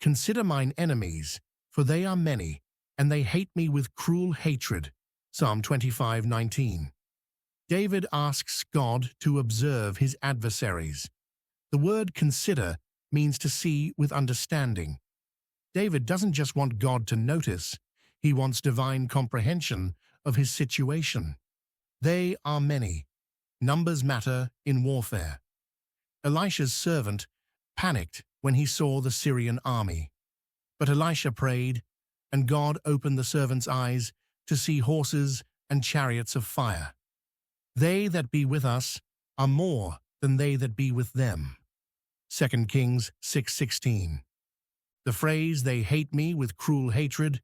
Consider mine enemies, for they are many, and they hate me with cruel hatred. Psalm 25:19. David asks God to observe his adversaries. The word consider means to see with understanding. David doesn't just want God to notice, he wants divine comprehension of his situation. They are many. Numbers matter in warfare. Elisha's servant panicked when he saw the Syrian army. But Elisha prayed, and God opened the servant's eyes to see horses and chariots of fire. They that be with us are more than they that be with them. 2 Kings 6:16. The phrase, they hate me with cruel hatred,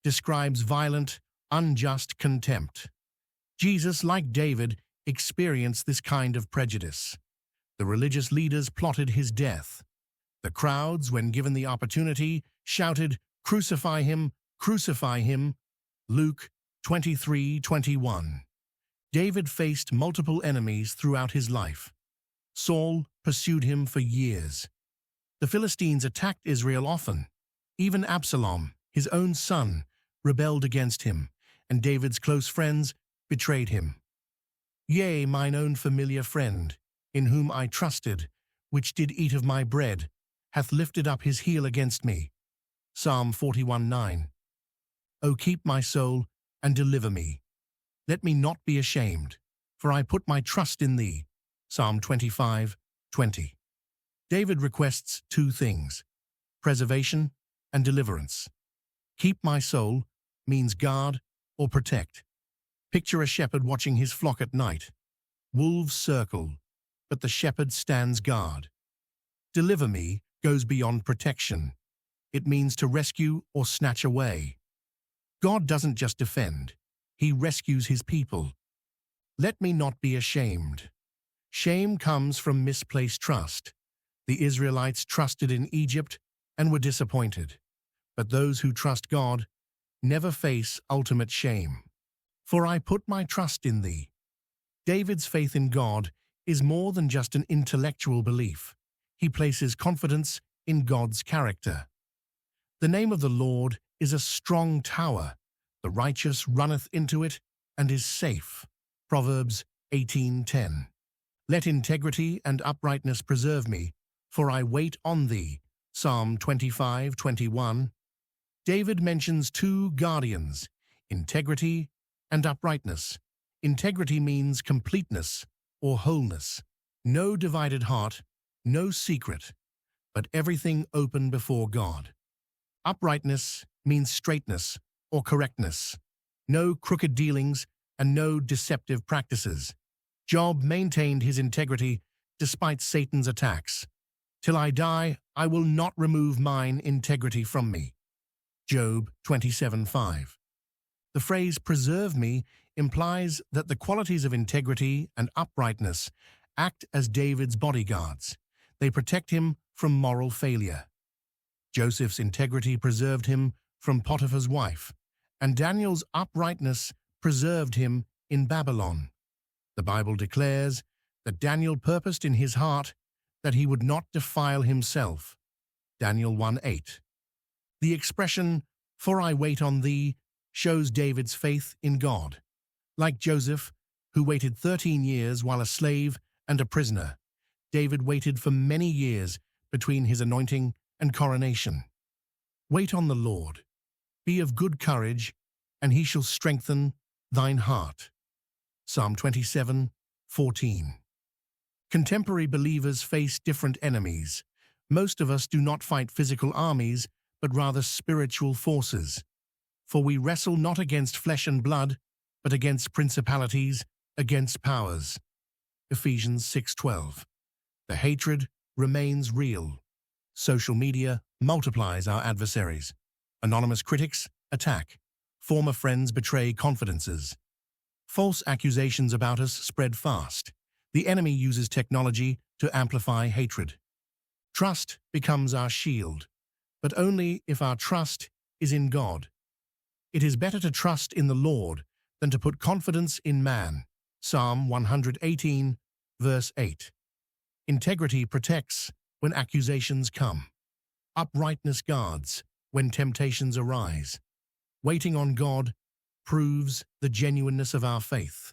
describes violent, unjust contempt. Jesus, like David, experienced this kind of prejudice. The religious leaders plotted his death. The crowds, when given the opportunity, shouted, "Crucify him, crucify him." Luke 23:21. David faced multiple enemies throughout his life. Saul pursued him for years. The Philistines attacked Israel often. Even Absalom, his own son, rebelled against him, and David's close friends betrayed him. Yea, mine own familiar friend, in whom I trusted, which did eat of my bread, hath lifted up his heel against me. Psalm 41:9. O keep my soul, and deliver me. Let me not be ashamed, for I put my trust in thee. Psalm 25:20. David requests two things, preservation and deliverance. Keep my soul means guard or protect. Picture a shepherd watching his flock at night. Wolves circle, but the shepherd stands guard. Deliver me goes beyond protection. It means to rescue or snatch away. God doesn't just defend, he rescues his people. Let me not be ashamed. Shame comes from misplaced trust. The Israelites trusted in Egypt and were disappointed. But those who trust God never face ultimate shame. For I put my trust in thee. David's faith in God is more than just an intellectual belief. He places confidence in God's character. The name of the Lord is a strong tower. The righteous runneth into it and is safe. Proverbs 18:10. Let integrity and uprightness preserve me, for I wait on thee. Psalm 25:21. David mentions two guardians, integrity and uprightness. Integrity means completeness or wholeness. No divided heart, no secret, but everything open before God. Uprightness means straightness or correctness. No crooked dealings and no deceptive practices. Job maintained his integrity despite Satan's attacks. Till I die, I will not remove mine integrity from me. Job 27:5. The phrase preserve me implies that the qualities of integrity and uprightness act as David's bodyguards. They protect him from moral failure. Joseph's integrity preserved him from Potiphar's wife, and Daniel's uprightness preserved him in Babylon. The Bible declares that Daniel purposed in his heart that he would not defile himself. Daniel 1:8. The expression, "For I wait on thee," shows David's faith in God. Like Joseph, who waited 13 years while a slave and a prisoner, David waited for many years between his anointing and coronation. Wait on the Lord. Be of good courage, and he shall strengthen thine heart. Psalm 27:14. Contemporary believers face different enemies. Most of us do not fight physical armies, but rather spiritual forces. For we wrestle not against flesh and blood, but against principalities, against powers. Ephesians 6:12. The hatred remains real. Social media multiplies our adversaries. Anonymous critics attack. Former friends betray confidences. False accusations about us spread fast. The enemy uses technology to amplify hatred. Trust becomes our shield, but only if our trust is in God. It is better to trust in the Lord than to put confidence in man. Psalm 118, verse 8. Integrity protects when accusations come. Uprightness guards when temptations arise. Waiting on God proves the genuineness of our faith.